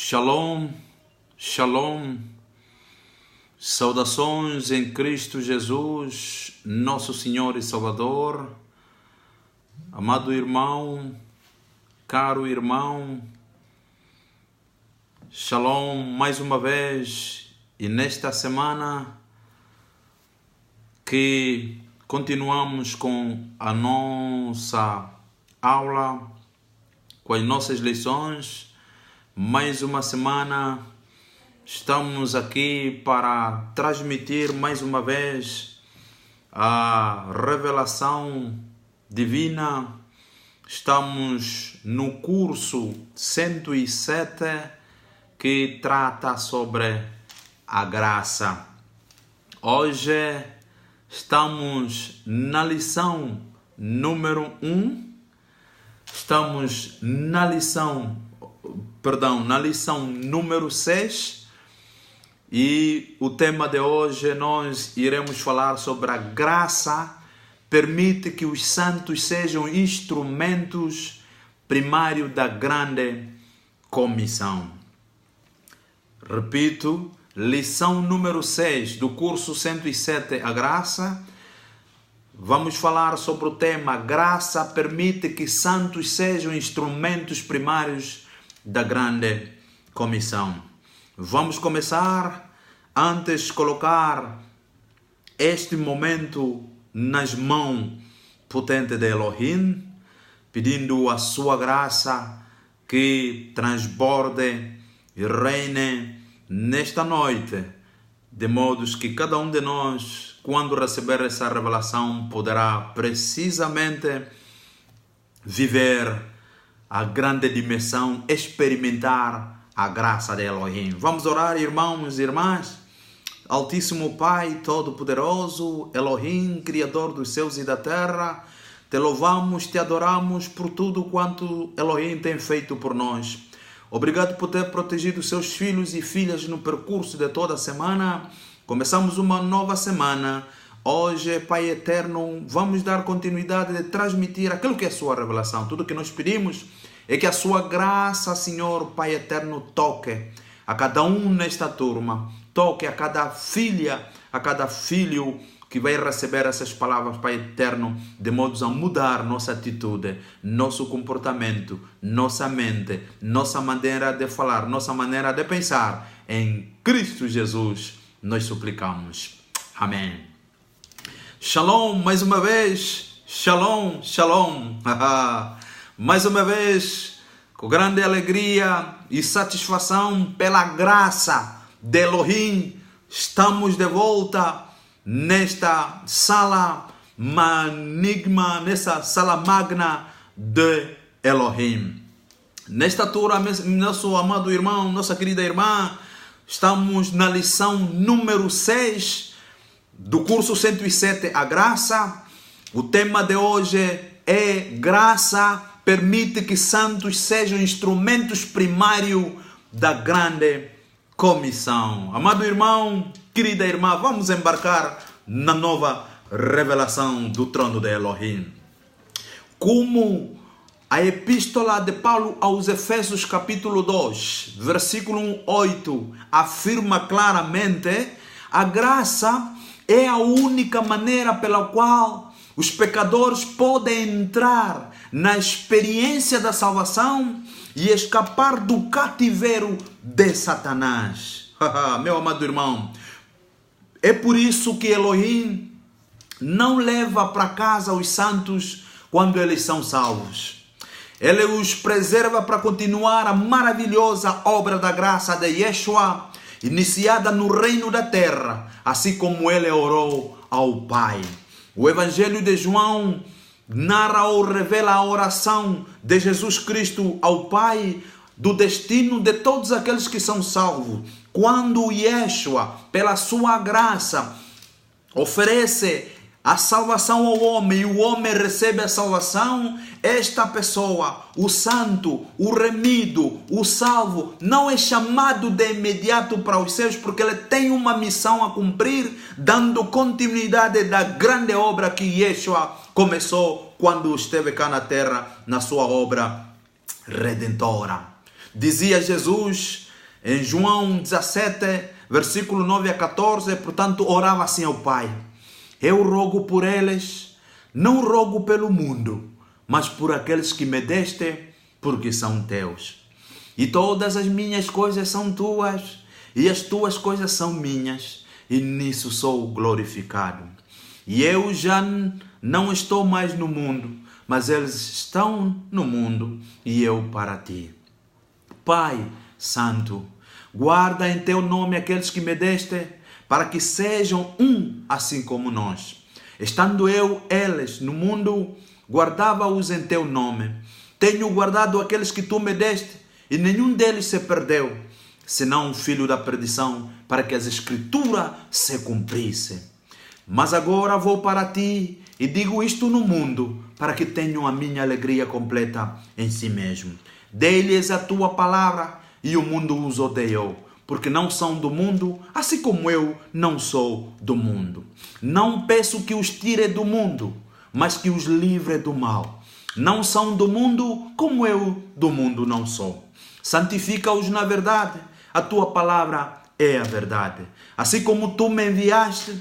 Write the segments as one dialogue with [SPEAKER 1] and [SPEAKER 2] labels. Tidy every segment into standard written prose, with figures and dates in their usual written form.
[SPEAKER 1] Shalom, shalom, saudações em Cristo Jesus, nosso Senhor e Salvador. Amado irmão, caro irmão, shalom mais uma vez, e nesta semana que continuamos com a nossa aula, com as nossas lições. Mais uma semana estamos aqui para transmitir mais uma vez a revelação divina. Estamos no curso 107 que trata sobre a graça. Hoje estamos na lição número 1. Estamos na lição número 6, e o tema de hoje nós iremos falar sobre a graça permite que os santos sejam instrumentos primários da grande comissão. Repito, lição número 6 do curso 107, a graça. Vamos falar sobre o tema graça permite que santos sejam instrumentos primários da grande comissão. Vamos começar antes de colocar este momento nas mãos potentes de Elohim, pedindo a sua graça que transborde e reine nesta noite, de modo que cada um de nós, quando receber essa revelação, poderá precisamente viver a grande dimensão, experimentar a graça de Elohim. Vamos orar, irmãos e irmãs. Altíssimo Pai, Todo-Poderoso, Elohim, Criador dos céus e da terra, te louvamos, te adoramos por tudo quanto Elohim tem feito por nós. Obrigado por ter protegido seus filhos e filhas no percurso de toda a semana. Começamos uma nova semana. Hoje, Pai Eterno, vamos dar continuidade de transmitir aquilo que é a sua revelação. Tudo que nós pedimos é que a sua graça, Senhor, Pai Eterno, toque a cada um nesta turma. Toque a cada filha, a cada filho que vai receber essas palavras, Pai Eterno, de modo a mudar nossa atitude, nosso comportamento, nossa mente, nossa maneira de falar, nossa maneira de pensar. Em Cristo Jesus, nós suplicamos. Amém. Shalom, mais uma vez. Shalom, shalom. Mais uma vez, com grande alegria e satisfação pela graça de Elohim, estamos de volta nesta sala manigma, nessa sala magna de Elohim. Nesta altura, nosso amado irmão, nossa querida irmã, estamos na lição número 6 do curso 107, a graça. O tema de hoje é graça permite que santos sejam instrumentos primários da grande comissão. Amado irmão, querida irmã, vamos embarcar na nova revelação do trono de Elohim. Como a epístola de Paulo aos Efésios capítulo 2, versículo 8, afirma claramente, a graça é a única maneira pela qual os pecadores podem entrar na experiência da salvação e escapar do cativeiro de Satanás. Meu amado irmão, é por isso que Elohim não leva para casa os santos quando eles são salvos. Ele os preserva para continuar a maravilhosa obra da graça de Yeshua, iniciada no reino da terra, assim como ele orou ao Pai. O Evangelho de João narra ou revela a oração de Jesus Cristo ao Pai do destino de todos aqueles que são salvos. Quando Yeshua, pela sua graça, oferece a salvação ao homem e o homem recebe a salvação, esta pessoa, o santo, o remido, o salvo, não é chamado de imediato para os céus, porque ele tem uma missão a cumprir, dando continuidade da grande obra que Yeshua começou quando esteve cá na terra, na sua obra redentora. Dizia Jesus Em João 17, versículo 9 a 14, portanto, orava assim ao Pai: eu rogo por eles, não rogo pelo mundo, mas por aqueles que me deste, porque são teus. E todas as minhas coisas são tuas, e as tuas coisas são minhas, e nisso sou glorificado. E eu já não estou mais no mundo, mas eles estão no mundo, e eu para ti. Pai Santo, guarda em teu nome aqueles que me deste, para que sejam um assim como nós. Estando eles no mundo, guardava-os em teu nome. Tenho guardado aqueles que tu me deste, e nenhum deles se perdeu, senão o filho da perdição, para que as escrituras se cumprissem. Mas agora vou para ti, e digo isto no mundo, para que tenham a minha alegria completa em si mesmo. Dei-lhes a tua palavra, e o mundo os odiou, porque não são do mundo, assim como eu não sou do mundo. Não peço que os tire do mundo, mas que os livre do mal. Não são do mundo, como eu do mundo não sou. Santifica-os na verdade, a tua palavra é a verdade. Assim como tu me enviaste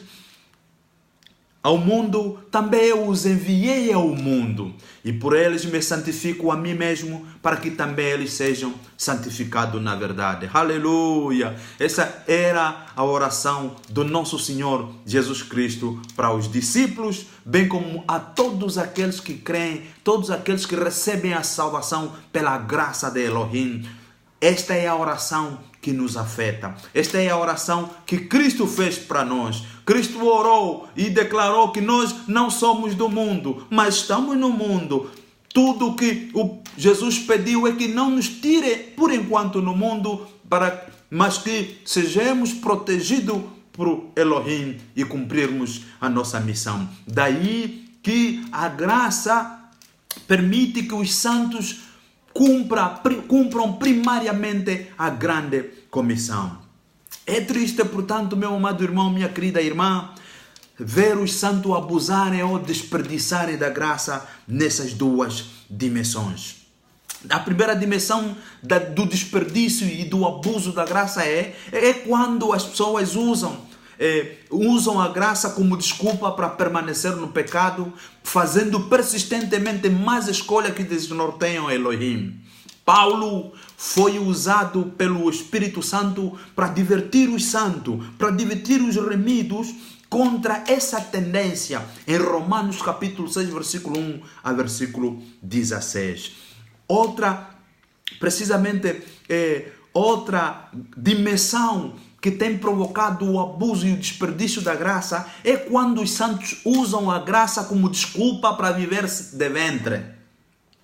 [SPEAKER 1] ao mundo, também eu os enviei ao mundo, e por eles me santifico a mim mesmo, para que também eles sejam santificados na verdade. Aleluia! Essa era a oração do nosso Senhor Jesus Cristo para os discípulos, bem como a todos aqueles que creem, todos aqueles que recebem a salvação pela graça de Elohim. Esta é a oração que nos afeta. Esta é a oração que Cristo fez para nós. Cristo orou e declarou que nós não somos do mundo, mas estamos no mundo. Tudo que Jesus pediu é que não nos tire por enquanto no mundo, mas que sejamos protegidos por Elohim e cumprirmos a nossa missão. Daí que a graça permite que os santos cumpram primariamente a grande comissão. É triste, portanto, meu amado irmão, minha querida irmã, ver os santos abusarem ou desperdiçarem da graça nessas duas dimensões. A primeira dimensão do desperdício e do abuso da graça é quando as pessoas usam a graça como desculpa para permanecer no pecado, fazendo persistentemente mais escolhas que desnorteiam Elohim. Paulo foi usado pelo Espírito Santo para divertir os santos, para divertir os remidos contra essa tendência, em Romanos capítulo 6, versículo 1 a versículo 16. Outra dimensão que tem provocado o abuso e o desperdício da graça é quando os santos usam a graça como desculpa para viver de ventre.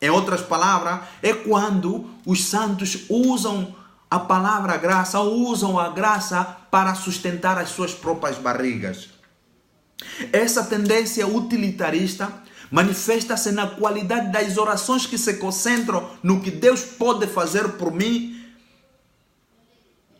[SPEAKER 1] Em outras palavras, é quando os santos usam a palavra graça, usam a graça para sustentar as suas próprias barrigas. Essa tendência utilitarista manifesta-se na qualidade das orações que se concentram no que Deus pode fazer por mim.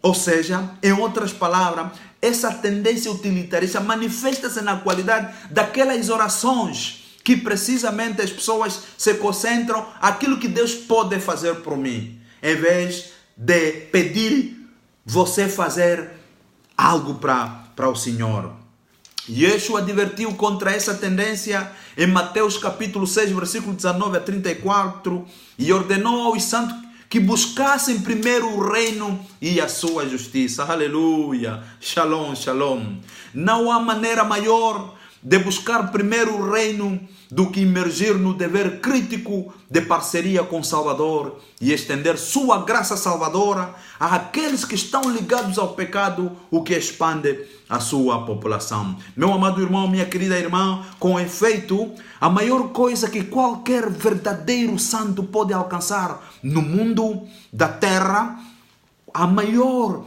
[SPEAKER 1] Ou seja, em outras palavras, essa tendência utilitarista manifesta-se na qualidade daquelas orações que precisamente as pessoas se concentram naquilo que Deus pode fazer por mim, em vez de pedir você fazer algo para o Senhor. Yeshua advertiu contra essa tendência em Mateus capítulo 6, versículo 19 a 34, e ordenou aos santos que buscassem primeiro o reino e a sua justiça. Aleluia! Shalom, shalom. Não há maneira maior de buscar primeiro o reino do que imergir no dever crítico de parceria com o Salvador e estender sua graça salvadora àqueles que estão ligados ao pecado, o que expande a sua população. Meu amado irmão, minha querida irmã, com efeito, a maior coisa que qualquer verdadeiro santo pode alcançar no mundo da terra, a maior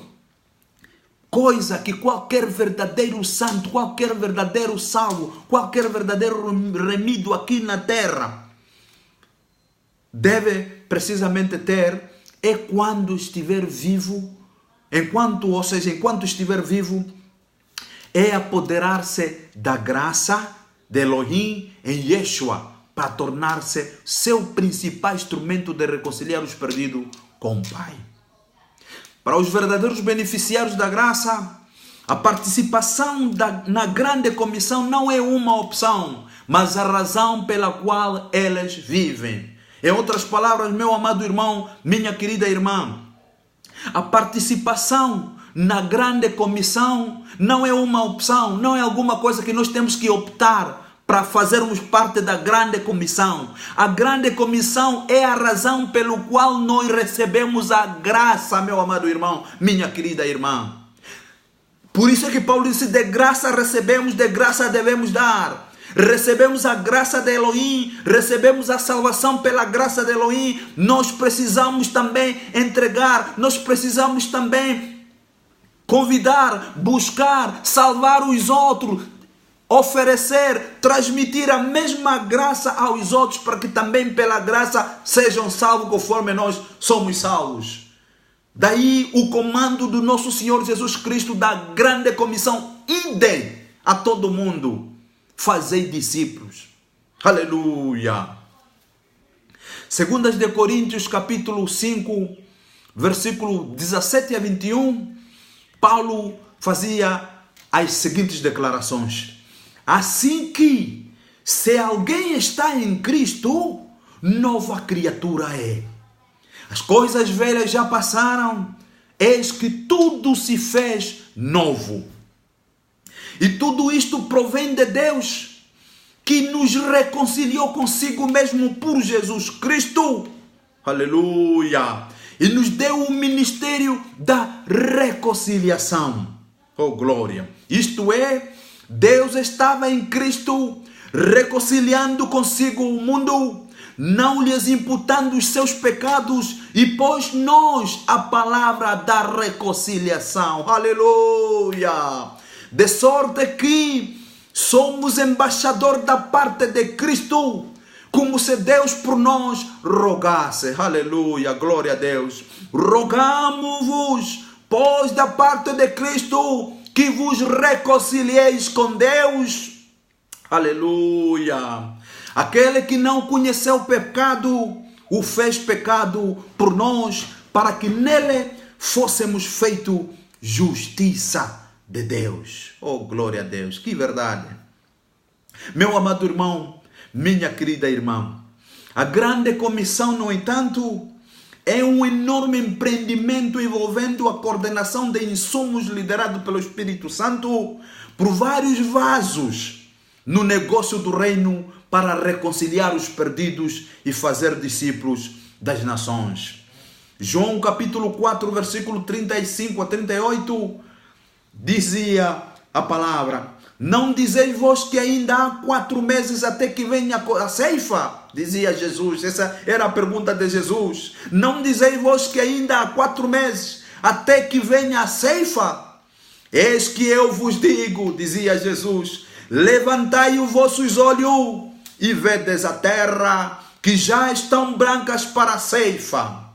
[SPEAKER 1] coisa que qualquer verdadeiro santo, qualquer verdadeiro salvo, qualquer verdadeiro remido aqui na terra deve precisamente ter é quando estiver vivo, enquanto estiver vivo, é apoderar-se da graça de Elohim em Yeshua para tornar-se seu principal instrumento de reconciliar os perdidos com o Pai. para os verdadeiros beneficiários da graça, a participação na grande comissão não é uma opção, mas a razão pela qual eles vivem. Em outras palavras, meu amado irmão, minha querida irmã, a participação na grande comissão não é uma opção, não é alguma coisa que nós temos que optar para fazermos parte da grande comissão. A grande comissão é a razão pelo qual nós recebemos a graça, meu amado irmão, minha querida irmã. Por isso é que Paulo disse: de graça recebemos, de graça devemos dar. Recebemos a graça de Elohim, recebemos a salvação pela graça de Elohim. Nós precisamos também entregar, nós precisamos também convidar, buscar, salvar os outros, oferecer, transmitir a mesma graça aos outros, para que também pela graça sejam salvos conforme nós somos salvos. Daí o comando do nosso Senhor Jesus Cristo da grande comissão: ide a todo mundo, fazei discípulos. Aleluia. 2 de Coríntios capítulo 5, versículo 17 a 21, Paulo fazia as seguintes declarações: assim que, se alguém está em Cristo, nova criatura é. As coisas velhas já passaram, eis que tudo se fez novo. E tudo isto provém de Deus, que nos reconciliou consigo mesmo por Jesus Cristo. Aleluia! E nos deu o ministério da reconciliação. Oh, glória! Isto é, Deus estava em Cristo reconciliando consigo o mundo, não lhes imputando os seus pecados, e pôs nós a palavra da reconciliação. Aleluia! De sorte que somos embaixador da parte de Cristo, como se Deus por nós rogasse. Aleluia, glória a Deus. Rogamo-vos, pois da parte de Cristo, que vos reconcilieis com Deus. Aleluia. Aquele que não conheceu o pecado, o fez pecado por nós, para que nele fôssemos feitos justiça de Deus. Oh, glória a Deus, que verdade. Meu amado irmão, minha querida irmã, a grande comissão, no entanto, é um enorme empreendimento envolvendo a coordenação de insumos liderado pelo Espírito Santo por vários vasos no negócio do reino, para reconciliar os perdidos e fazer discípulos das nações. João capítulo 4, versículo 35 a 38, dizia a palavra: não dizeis vós que ainda há 4 meses até que venha a ceifa? Dizia Jesus, essa era a pergunta de Jesus. Não dizeis vós que ainda há 4 meses até que venha a ceifa? Eis que eu vos digo, dizia Jesus, levantai os vossos olhos e vedes a terra, que já estão brancas para a ceifa.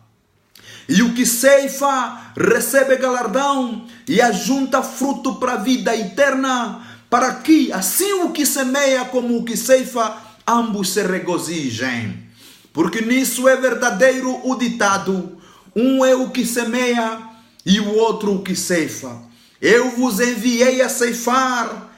[SPEAKER 1] E o que ceifa recebe galardão e ajunta fruto para a vida eterna, para que assim o que semeia como o que ceifa, ambos se regozijem. Porque nisso é verdadeiro o ditado: um é o que semeia e o outro o que ceifa. Eu vos enviei a ceifar,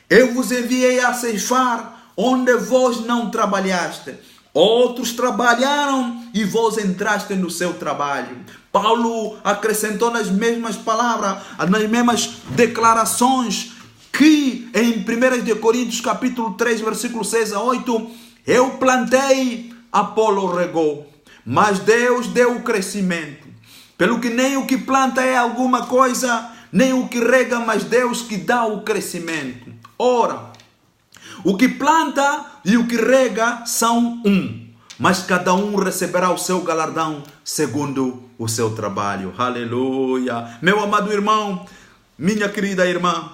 [SPEAKER 1] eu vos enviei a ceifar onde vós não trabalhaste. Outros trabalharam e vós entraste no seu trabalho. Paulo acrescentou nas mesmas palavras, nas mesmas declarações, que em 1 de Coríntios capítulo 3, versículo 6 a 8, eu plantei, Apolo regou, mas Deus deu o crescimento. Pelo que nem o que planta é alguma coisa, nem o que rega, mas Deus que dá o crescimento. Ora, o que planta e o que rega são um, mas cada um receberá o seu galardão segundo o seu trabalho. Aleluia. Meu amado irmão, minha querida irmã,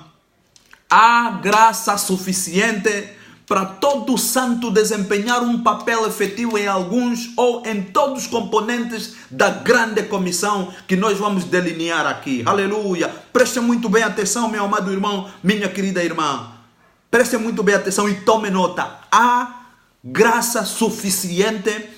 [SPEAKER 1] há graça suficiente para todo santo desempenhar um papel efetivo em alguns ou em todos os componentes da grande comissão que nós vamos delinear aqui. Aleluia. Preste muito bem atenção, meu amado irmão, minha querida irmã. Preste muito bem atenção e tome nota. Há graça suficiente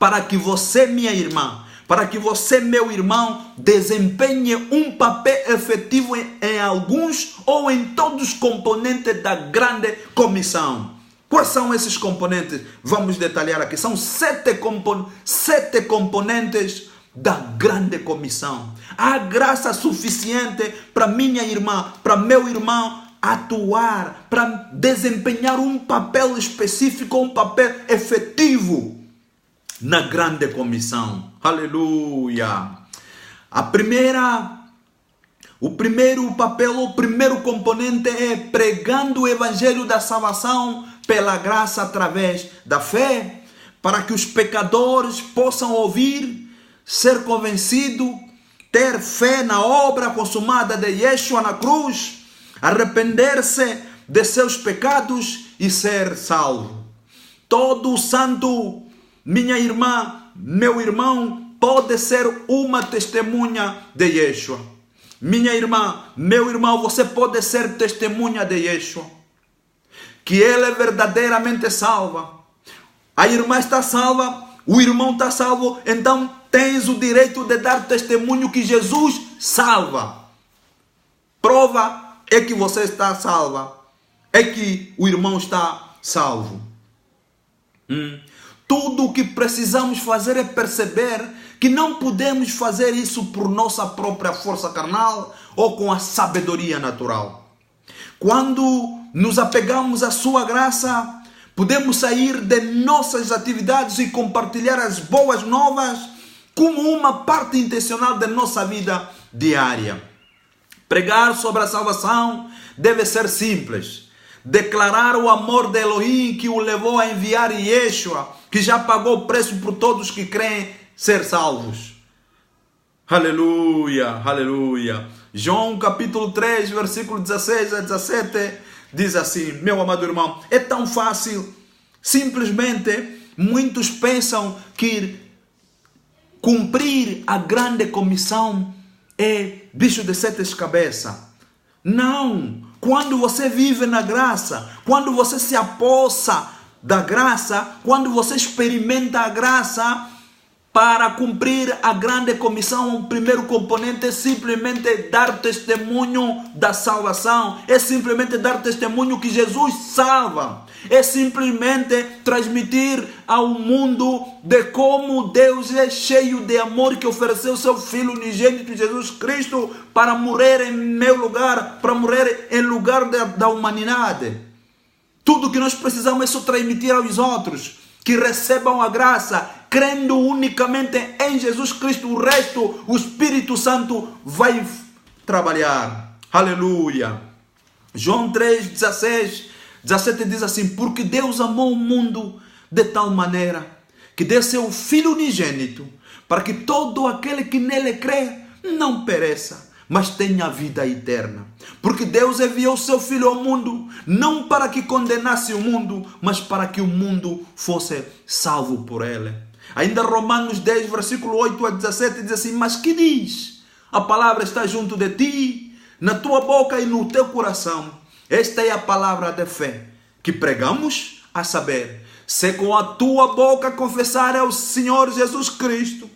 [SPEAKER 1] para que você, minha irmã, para que você, meu irmão, desempenhe um papel efetivo em alguns ou em todos os componentes da grande comissão. Quais são esses componentes? Vamos detalhar aqui. São sete componentes da grande comissão. Há graça suficiente para minha irmã, para meu irmão atuar, para desempenhar um papel específico, um papel efetivo na grande comissão. Aleluia! O primeiro papel, o primeiro componente é pregando o evangelho da salvação pela graça através da fé, para que os pecadores possam ouvir, ser convencidos, ter fé na obra consumada de Yeshua na cruz, arrepender-se de seus pecados e ser salvo. Todo santo, minha irmã, meu irmão, pode ser uma testemunha de Yeshua. Minha irmã, meu irmão, você pode ser testemunha de Yeshua, que Ele é verdadeiramente salva. A irmã está salva, o irmão está salvo, então tens o direito de dar testemunho que Jesus salva. Prova é que você está salva, é que o irmão está salvo. Tudo o que precisamos fazer é perceber que não podemos fazer isso por nossa própria força carnal ou com a sabedoria natural. Quando nos apegamos à sua graça, podemos sair de nossas atividades e compartilhar as boas novas como uma parte intencional da nossa vida diária. Pregar sobre a salvação deve ser simples. Declarar o amor de Elohim que o levou a enviar Yeshua, que já pagou o preço por todos que creem ser salvos. Aleluia, aleluia. João capítulo 3, versículo 16 a 17, diz assim: meu amado irmão, é tão fácil. Simplesmente, muitos pensam que cumprir a grande comissão é bicho de sete cabeças. Não. Quando você vive na graça, quando você se apossa da graça, quando você experimenta a graça, para cumprir a grande comissão, o primeiro componente é simplesmente dar testemunho da salvação. É simplesmente dar testemunho que Jesus salva. É simplesmente transmitir ao mundo de como Deus é cheio de amor, que ofereceu seu Filho unigênito Jesus Cristo para morrer em meu lugar, para morrer em lugar da humanidade. Tudo que nós precisamos é só transmitir aos outros, que recebam a graça, crendo unicamente em Jesus Cristo. O resto, o Espírito Santo vai trabalhar. Aleluia. João 3, 17 diz assim: porque Deus amou o mundo de tal maneira que deu seu Filho unigênito, para que todo aquele que nele crê não pereça, mas tenha vida eterna. Porque Deus enviou seu Filho ao mundo, não para que condenasse o mundo, mas para que o mundo fosse salvo por ele. Ainda Romanos 10, versículo 8 a 17 diz assim: mas que diz? A palavra está junto de ti, na tua boca e no teu coração. Esta é a palavra de fé que pregamos, a saber, se com a tua boca confessar ao Senhor Jesus Cristo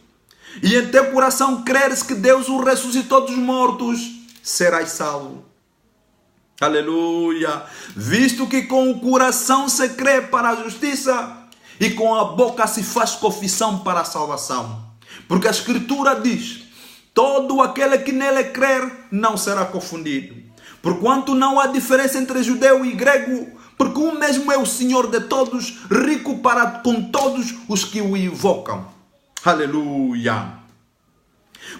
[SPEAKER 1] e em teu coração creres que Deus o ressuscitou dos mortos, serás salvo. Aleluia. Visto que com o coração se crê para a justiça e com a boca se faz confissão para a salvação. Porque a Escritura diz: todo aquele que nele crer não será confundido. Porquanto não há diferença entre judeu e grego, porque o mesmo é o Senhor de todos, rico para com todos os que o invocam. Aleluia.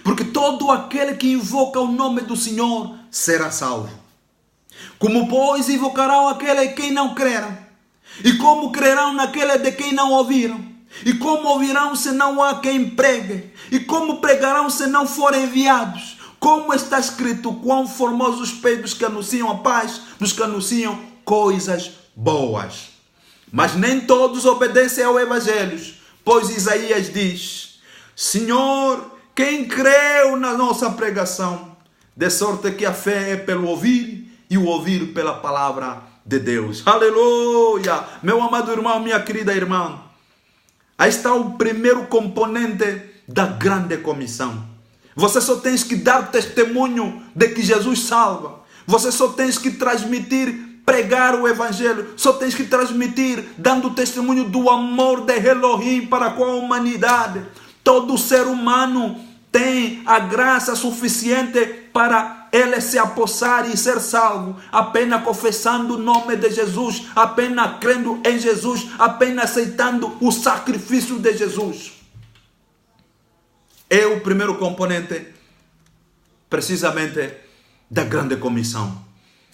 [SPEAKER 1] Porque todo aquele que invoca o nome do Senhor será salvo. Como, pois, invocarão aquele em quem não creram? E como crerão naquele de quem não ouviram? E como ouvirão se não há quem pregue? E como pregarão se não forem enviados? Como está escrito: quão formosos os pés dos que anunciam a paz, dos que anunciam coisas boas. Mas nem todos obedecem ao Evangelho, pois Isaías diz: Senhor, quem creu na nossa pregação? De sorte que a fé é pelo ouvir e o ouvir pela palavra de Deus. Aleluia! Meu amado irmão, minha querida irmã, Aí está o primeiro componente da grande comissão. Você só tem que dar testemunho de que Jesus salva. Você só tem que transmitir, pregar o Evangelho. Só tem que transmitir, dando testemunho do amor de Elohim para com a humanidade. Todo ser humano tem a graça suficiente para ele se apossar e ser salvo, apenas confessando o nome de Jesus, apenas crendo em Jesus, apenas aceitando o sacrifício de Jesus. É o primeiro componente, precisamente, da grande comissão.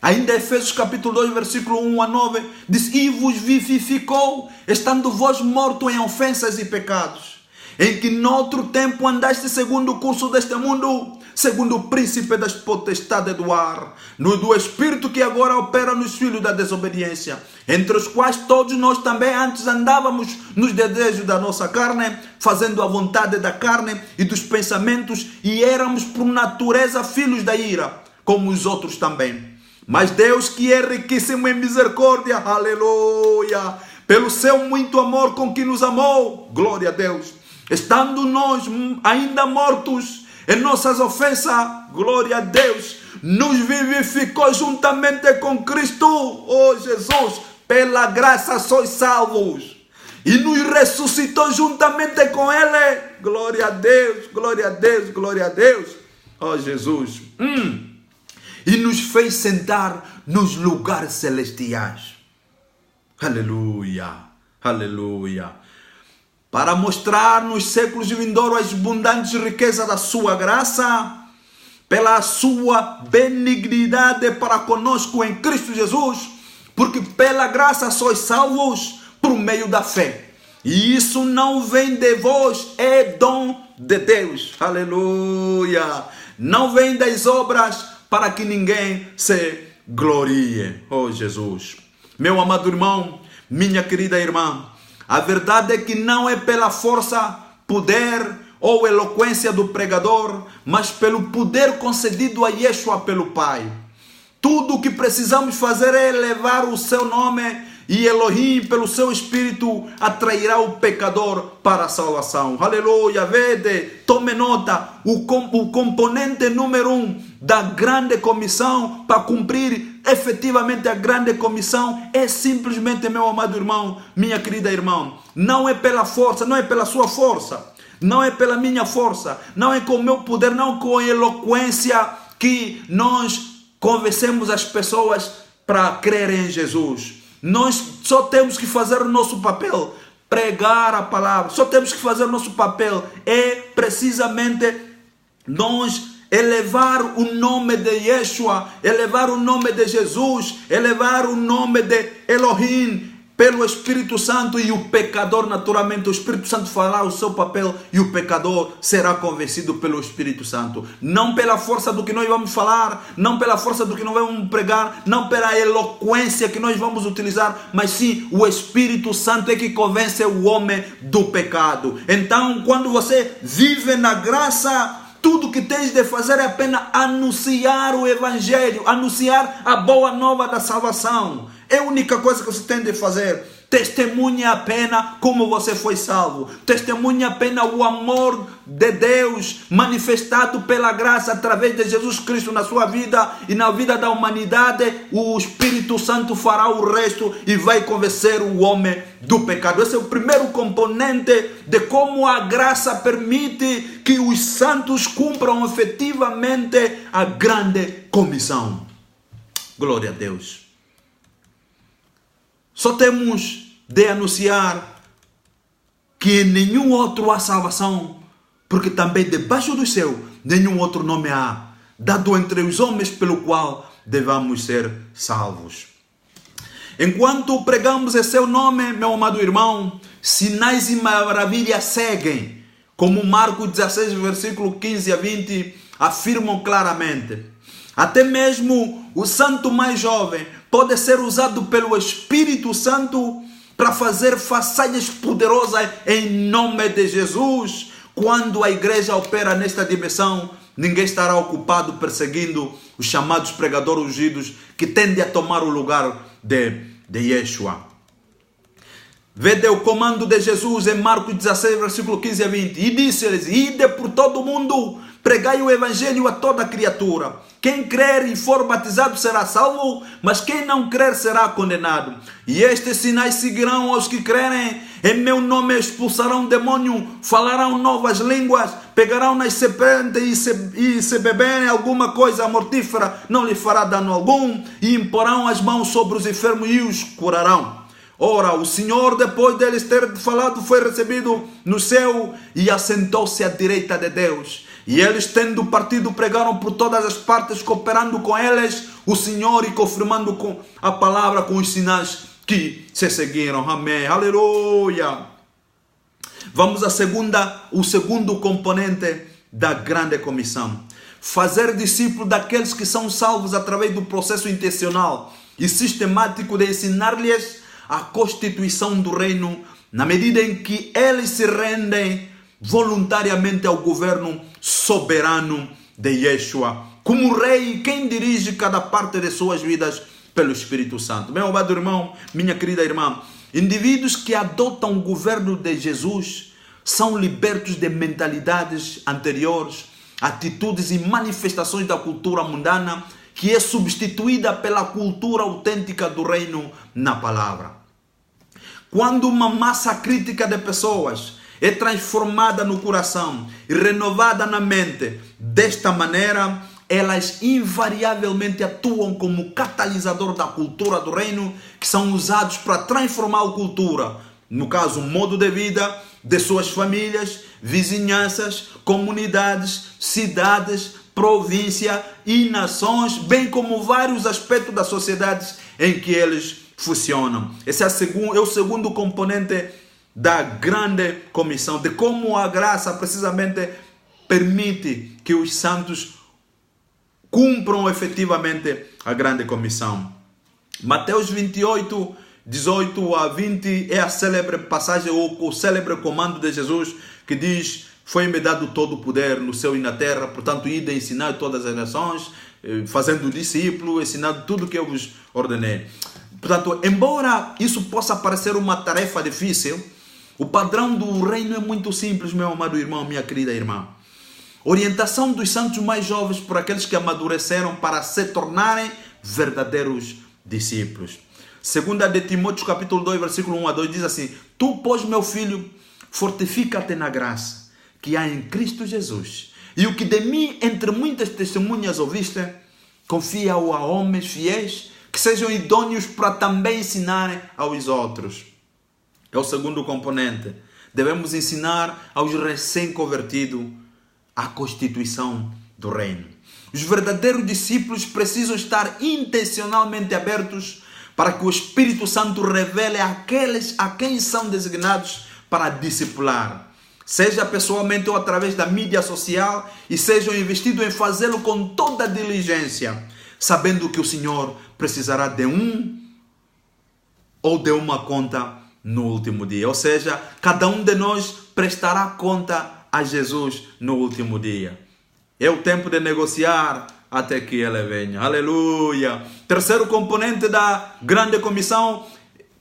[SPEAKER 1] Ainda Efésios capítulo 2, versículo 1 a 9, diz: e vos vivificou, estando vós mortos em ofensas e pecados, em que noutro tempo andaste segundo o curso deste mundo, segundo o príncipe das potestades do ar, no do espírito que agora opera nos filhos da desobediência, entre os quais todos nós também antes andávamos nos desejos da nossa carne, fazendo a vontade da carne e dos pensamentos, e éramos por natureza filhos da ira, como os outros também. Mas Deus, que é riquíssimo em misericórdia, aleluia, pelo seu muito amor com que nos amou, glória a Deus, estando nós ainda mortos em nossas ofensas, glória a Deus, nos vivificou juntamente com Cristo, oh Jesus, pela graça sois salvos, e nos ressuscitou juntamente com Ele, glória a Deus, glória a Deus, glória a Deus, oh Jesus, e nos fez sentar nos lugares celestiais, aleluia, aleluia, para mostrar nos séculos vindouros as abundantes riquezas da sua graça, pela sua benignidade para conosco em Cristo Jesus, porque pela graça sois salvos por meio da fé. E isso não vem de vós, é dom de Deus. Aleluia! Não vem das obras para que ninguém se glorie. Oh Jesus! Meu amado irmão, minha querida irmã, a verdade é que não é pela força, poder ou eloquência do pregador, mas pelo poder concedido a Yeshua pelo Pai. Tudo o que precisamos fazer é elevar o seu nome, e Elohim, pelo seu Espírito, atrairá o pecador para a salvação. Aleluia, vede, tome nota, o componente número 1 da grande comissão, para cumprir efetivamente a grande comissão, é simplesmente, meu amado irmão, minha querida irmã, não é pela força, não é pela sua força, não é pela minha força, não é com o meu poder, não com a eloquência que nós convencemos as pessoas para crerem em Jesus. Nós só temos que fazer o nosso papel, pregar a palavra. Só temos que fazer o nosso papel, é precisamente nós elevar o nome de Yeshua, elevar o nome de Jesus, elevar o nome de Elohim pelo Espírito Santo, e o pecador, naturalmente, o Espírito Santo fará o seu papel e o pecador será convencido pelo Espírito Santo. Não pela força do que nós vamos falar, não pela força do que nós vamos pregar, não pela eloquência que nós vamos utilizar, mas sim o Espírito Santo é que convence o homem do pecado. Então, quando você vive na graça, tudo que tens de fazer é apenas anunciar o Evangelho, anunciar a boa nova da salvação. É a única coisa que você tem de fazer. Testemunha apenas como você foi salvo. Testemunha apenas o amor de Deus manifestado pela graça através de Jesus Cristo na sua vida e na vida da humanidade. O Espírito Santo fará o resto e vai convencer o homem do pecado. Esse é o primeiro componente de como a graça permite que os santos cumpram efetivamente a grande comissão. Glória a Deus. Só temos de anunciar que em nenhum outro há salvação, porque também debaixo do céu nenhum outro nome há, dado entre os homens pelo qual devamos ser salvos. Enquanto pregamos em seu nome, meu amado irmão, sinais e maravilhas seguem, como Marcos 16, versículo 15 a 20, afirmam claramente. Até mesmo o santo mais jovem pode ser usado pelo Espírito Santo para fazer façanhas poderosas em nome de Jesus. Quando a igreja opera nesta dimensão, ninguém estará ocupado perseguindo os chamados pregadores ungidos que tendem a tomar o lugar de Yeshua. Vede o comando de Jesus em Marcos 16, versículo 15 a 20. E disse-lhes: ide por todo o mundo, pregai o evangelho a toda criatura. Quem crer e for batizado será salvo, mas quem não crer será condenado. E estes sinais seguirão aos que crerem. Em meu nome expulsarão demônio, falarão novas línguas, pegarão nas serpentes e se beberem alguma coisa mortífera, não lhe fará dano algum, e imporão as mãos sobre os enfermos e os curarão. Ora, o Senhor, depois deles ter falado, foi recebido no céu e assentou-se à direita de Deus. E eles, tendo partido, pregaram por todas as partes, cooperando com eles o Senhor e confirmando com a palavra com os sinais que se seguiram. Amém. Aleluia. Vamos o segundo componente da grande comissão. Fazer discípulos daqueles que são salvos através do processo intencional e sistemático de ensinar-lhes a constituição do reino, na medida em que eles se rendem voluntariamente ao governo soberano de Yeshua, como rei, quem dirige cada parte de suas vidas pelo Espírito Santo. Meu amado irmão, minha querida irmã, indivíduos que adotam o governo de Jesus são libertos de mentalidades anteriores, atitudes e manifestações da cultura mundana, que é substituída pela cultura autêntica do reino na palavra. Quando uma massa crítica de pessoas é transformada no coração e renovada na mente, desta maneira, elas invariavelmente atuam como catalisador da cultura do reino, que são usados para transformar a cultura, no caso, o modo de vida de suas famílias, vizinhanças, comunidades, cidades, província e nações, bem como vários aspectos da sociedade em que eles funcionam. Esse é o segundo componente da grande comissão, de como a graça precisamente permite que os santos cumpram efetivamente a grande comissão. Mateus 28, 18 a 20 é a célebre passagem, ou o célebre comando de Jesus, que diz: foi-me dado todo o poder no céu e na terra, portanto, ide a ensinar todas as nações, fazendo discípulo, ensinando tudo o que eu vos ordenei. Portanto, embora isso possa parecer uma tarefa difícil, o padrão do reino é muito simples, meu amado irmão, minha querida irmã. Orientação dos santos mais jovens por aqueles que amadureceram para se tornarem verdadeiros discípulos. 2 de Timóteo capítulo 2, versículo 1 a 2 diz assim: tu, pois, meu filho, fortifica-te na graça que há em Cristo Jesus, e o que de mim entre muitas testemunhas ouviste, confia-o a homens fiéis, que sejam idôneos para também ensinarem aos outros. É o segundo componente. Devemos ensinar aos recém-convertidos a constituição do reino. Os verdadeiros discípulos precisam estar intencionalmente abertos para que o Espírito Santo revele àqueles a quem são designados para discipular, seja pessoalmente ou através da mídia social, e sejam investidos em fazê-lo com toda a diligência, sabendo que o Senhor precisará de um ou de uma conta no último dia. Ou seja, cada um de nós prestará conta a Jesus no último dia. É o tempo de negociar até que Ele venha. Aleluia! Terceiro componente da grande comissão,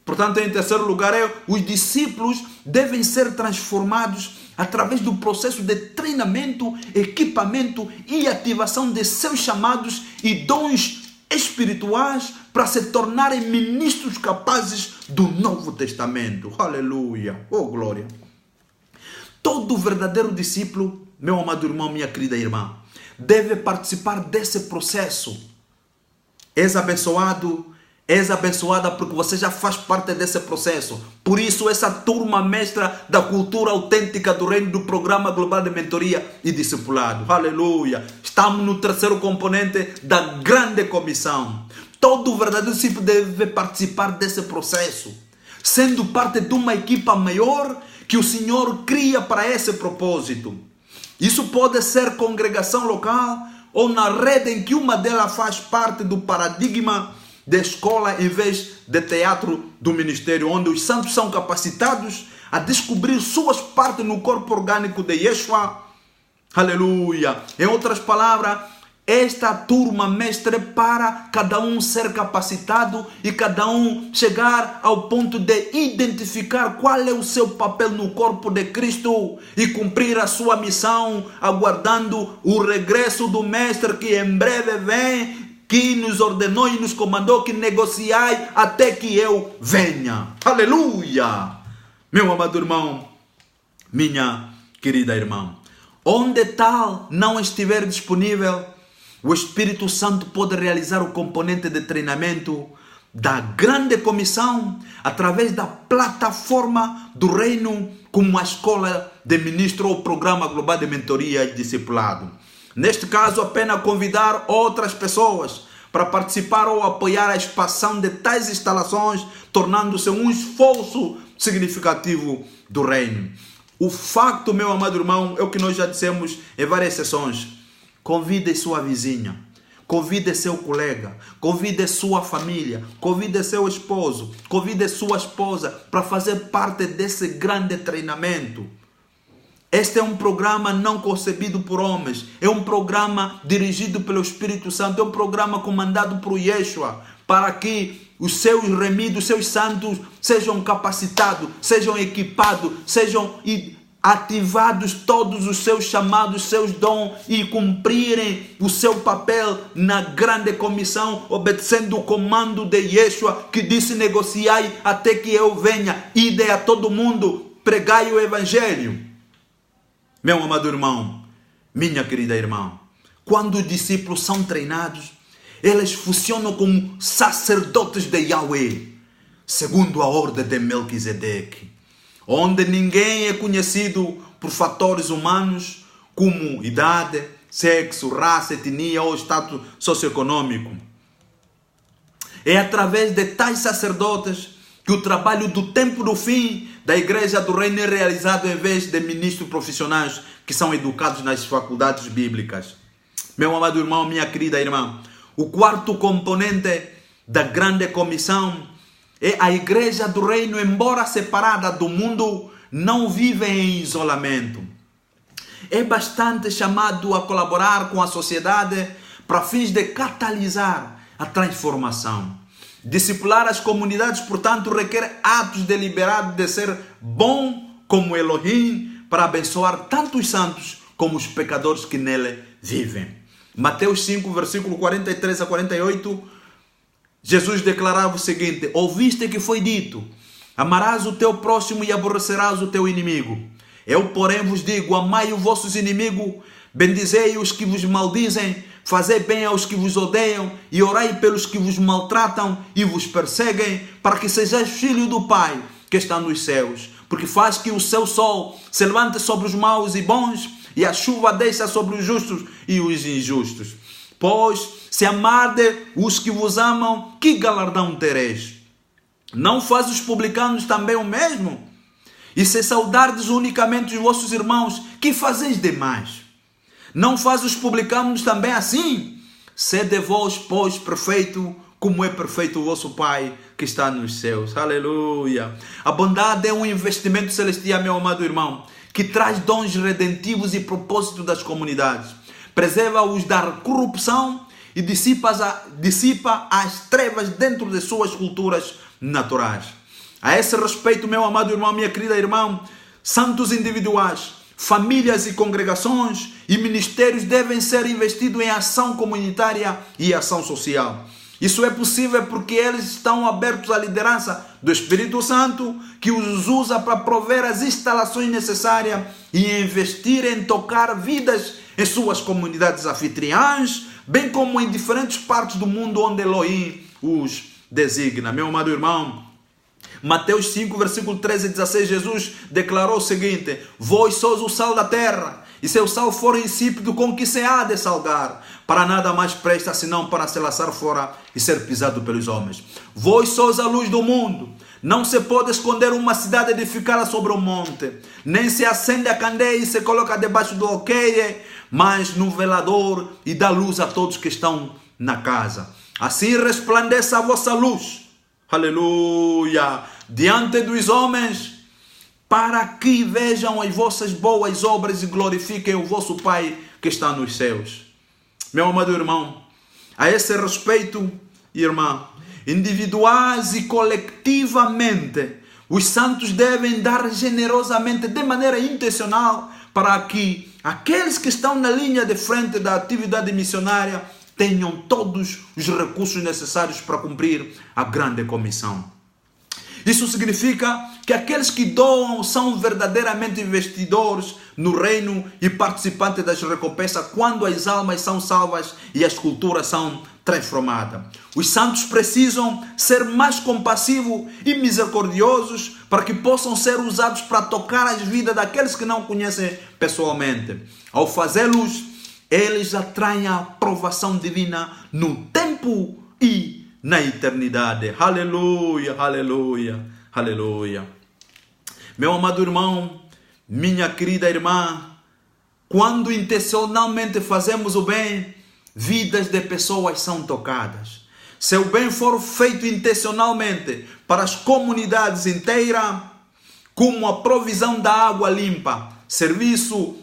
[SPEAKER 1] portanto, em terceiro lugar, é: os discípulos devem ser transformados através do processo de treinamento, equipamento e ativação de seus chamados e dons espirituais para se tornarem ministros capazes do Novo Testamento. Aleluia! Oh, glória! Todo verdadeiro discípulo, meu amado irmão, minha querida irmã, deve participar desse processo. És abençoado, és abençoada porque você já faz parte desse processo. Por isso, essa turma mestra da cultura autêntica do reino, do programa global de mentoria e discipulado. Aleluia! Estamos no terceiro componente da grande comissão. Todo verdadeiro discípulo deve participar desse processo, sendo parte de uma equipa maior que o Senhor cria para esse propósito. Isso pode ser congregação local ou na rede em que uma delas faz parte do paradigma de escola em vez de teatro do ministério, onde os santos são capacitados a descobrir suas partes no corpo orgânico de Yeshua. Aleluia! Em outras palavras, esta turma, mestre, para cada um ser capacitado e cada um chegar ao ponto de identificar qual é o seu papel no corpo de Cristo e cumprir a sua missão, aguardando o regresso do mestre que em breve vem, que nos ordenou e nos comandou que negociai até que eu venha. Aleluia! Meu amado irmão, minha querida irmã, onde tal não estiver disponível, o Espírito Santo pode realizar o componente de treinamento da grande comissão através da plataforma do reino, como a escola de ministro ou programa global de mentoria e discipulado. Neste caso, apenas convidar outras pessoas para participar ou apoiar a expansão de tais instalações, tornando-se um esforço significativo do reino. O facto, meu amado irmão, é o que nós já dissemos em várias sessões. Convide sua vizinha, convide seu colega, convide sua família, convide seu esposo, convide sua esposa para fazer parte desse grande treinamento. Este é um programa não concebido por homens, é um programa dirigido pelo Espírito Santo, é um programa comandado por Yeshua, para que os seus remidos, seus santos sejam capacitados, sejam equipados, sejam ativados todos os seus chamados, seus dons e cumprirem o seu papel na grande comissão, obedecendo o comando de Yeshua, que disse: negociai até que eu venha, ide a todo mundo, pregai o evangelho. Meu amado irmão, minha querida irmã, quando os discípulos são treinados, eles funcionam como sacerdotes de Yahweh, segundo a ordem de Melquisedeque, onde ninguém é conhecido por fatores humanos como idade, sexo, raça, etnia ou status socioeconômico. É através de tais sacerdotes que o trabalho do tempo do fim da Igreja do Reino é realizado em vez de ministros profissionais que são educados nas faculdades bíblicas. Meu amado irmão, minha querida irmã, o quarto componente da grande comissão é a Igreja do Reino, embora separada do mundo, não vive em isolamento. É bastante chamado a colaborar com a sociedade para fins de catalisar a transformação. Discipular as comunidades, portanto, requer atos deliberados de ser bom como Elohim para abençoar tanto os santos como os pecadores que nele vivem. Mateus 5, versículo 43 a 48, Jesus declarava o seguinte: ouviste que foi dito, amarás o teu próximo e aborrecerás o teu inimigo. Eu, porém, vos digo, amai os vossos inimigos, bendizei os que vos maldizem, fazei bem aos que vos odeiam e orai pelos que vos maltratam e vos perseguem, para que sejais filho do Pai que está nos céus, porque faz que o seu sol se levante sobre os maus e bons e a chuva desça sobre os justos e os injustos. Pois, se amarde os que vos amam, que galardão tereis? Não faz os publicanos também o mesmo? E se saudardes unicamente os vossos irmãos, que fazeis demais? Não faz os publicanos também assim? Sede vós, pois, perfeito, como é perfeito o vosso Pai que está nos céus. Aleluia! A bondade é um investimento celestial, meu amado irmão, que traz dons redentivos e propósito das comunidades. Preserva-os da corrupção e dissipa as trevas dentro de suas culturas naturais. A esse respeito, meu amado irmão, minha querida irmã, santos individuais, famílias e congregações e ministérios devem ser investidos em ação comunitária e ação social. Isso é possível porque eles estão abertos à liderança do Espírito Santo, que os usa para prover as instalações necessárias e investir em tocar vidas em suas comunidades anfitriãs, bem como em diferentes partes do mundo onde Elohim os designa. Meu amado irmão, Mateus 5, versículo 13 e 16, Jesus declarou o seguinte: vós sois o sal da terra, e se o sal for insípido, com que se há de salgar? Para nada mais presta, senão para se lançar fora e ser pisado pelos homens. Vós sois a luz do mundo. Não se pode esconder uma cidade edificada sobre um monte, nem se acende a candeia e se coloca debaixo do alqueire, mas no velador, e dá luz a todos que estão na casa. Assim resplandeça a vossa luz, aleluia, diante dos homens, para que vejam as vossas boas obras e glorifiquem o vosso Pai que está nos céus. Meu amado irmão, a esse respeito, irmã, individuais e coletivamente, os santos devem dar generosamente, de maneira intencional, para que aqueles que estão na linha de frente da atividade missionária tenham todos os recursos necessários para cumprir a grande comissão. Isso significa que aqueles que doam são verdadeiramente investidores no reino e participantes das recompensas quando as almas são salvas e as culturas são transformadas. Os santos precisam ser mais compassivos e misericordiosos para que possam ser usados para tocar as vidas daqueles que não conhecem pessoalmente. Ao fazê-los, eles atraem a aprovação divina no tempo e na eternidade. Aleluia, aleluia, aleluia. Meu amado irmão, minha querida irmã, quando intencionalmente fazemos o bem, vidas de pessoas são tocadas. Se o bem for feito intencionalmente para as comunidades inteiras, como a provisão da água limpa, serviço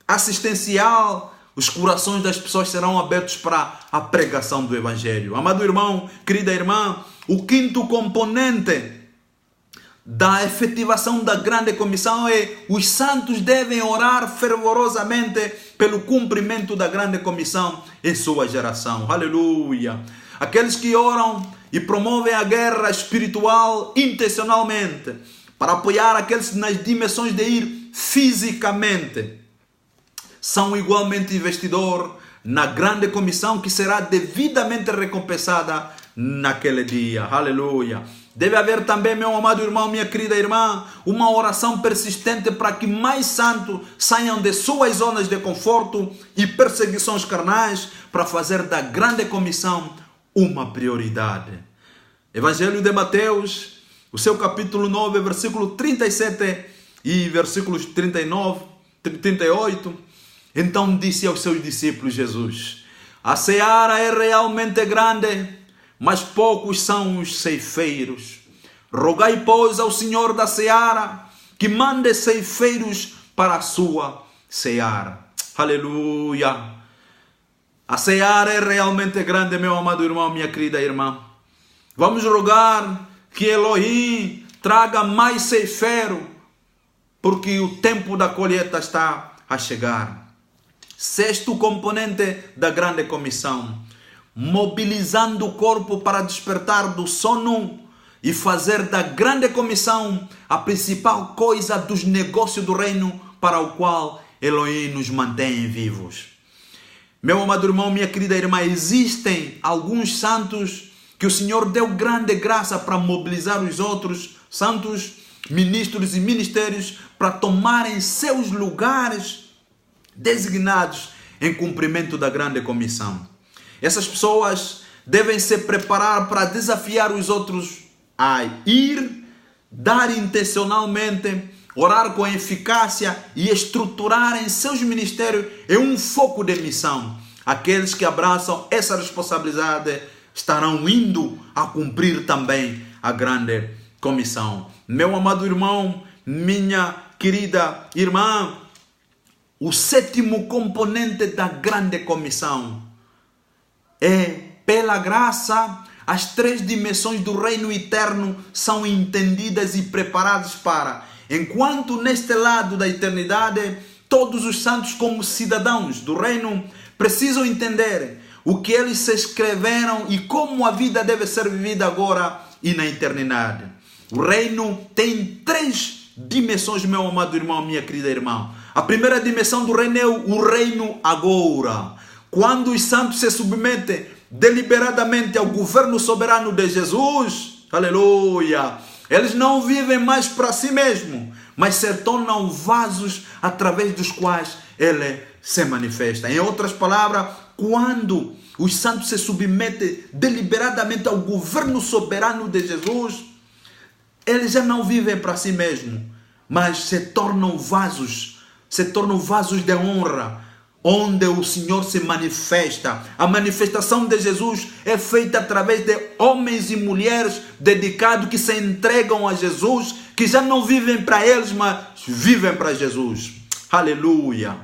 [SPEAKER 1] assistencial, os corações das pessoas serão abertos para a pregação do Evangelho. Amado irmão, querida irmã, o quinto componente da efetivação da grande comissão é: os santos devem orar fervorosamente pelo cumprimento da grande comissão em sua geração. Aleluia! Aqueles que oram e promovem a guerra espiritual intencionalmente para apoiar aqueles nas dimensões de ir fisicamente são igualmente investidor na grande comissão que será devidamente recompensada naquele dia. Aleluia! Deve haver também, meu amado irmão, minha querida irmã, uma oração persistente para que mais santos saiam de suas zonas de conforto e perseguições carnais para fazer da grande comissão uma prioridade. Evangelho de Mateus, o seu capítulo 9, versículo 37 e versículos 39, 38. Então disse aos seus discípulos Jesus: a seara é realmente grande, mas poucos são os ceifeiros. Rogai, pois, ao Senhor da seara que mande ceifeiros para a sua seara. Aleluia! A seara é realmente grande, meu amado irmão, minha querida irmã. Vamos rogar que Elohim traga mais ceifeiro, porque o tempo da colheita está a chegar. Sexto componente da grande comissão: mobilizando o corpo para despertar do sono e fazer da grande comissão a principal coisa dos negócios do reino para o qual Elohim nos mantém vivos. Meu amado irmão, minha querida irmã, existem alguns santos que o Senhor deu grande graça para mobilizar os outros santos, ministros e ministérios para tomarem seus lugares designados em cumprimento da grande comissão. Essas pessoas devem se preparar para desafiar os outros a ir, dar intencionalmente, orar com eficácia e estruturar em seus ministérios em um foco de missão. Aqueles que abraçam essa responsabilidade estarão indo a cumprir também a grande comissão. Meu amado irmão, minha querida irmã, o sétimo componente da grande comissão é: pela graça, as três dimensões do reino eterno são entendidas e preparadas para, enquanto neste lado da eternidade, todos os santos como cidadãos do reino precisam entender o que eles se escreveram e como a vida deve ser vivida agora e na eternidade. O reino tem três dimensões, meu amado irmão, minha querida irmã. A primeira dimensão do reino é o reino agora. Quando os santos se submetem deliberadamente ao governo soberano de Jesus, aleluia, eles não vivem mais para si mesmos, mas se tornam vasos através dos quais ele se manifesta. Em outras palavras, quando os santos se submetem deliberadamente ao governo soberano de Jesus, eles já não vivem para si mesmos, mas se tornam vasos de honra, onde o Senhor se manifesta. A manifestação de Jesus é feita através de homens e mulheres dedicados que se entregam a Jesus, que já não vivem para eles, mas vivem para Jesus. Aleluia!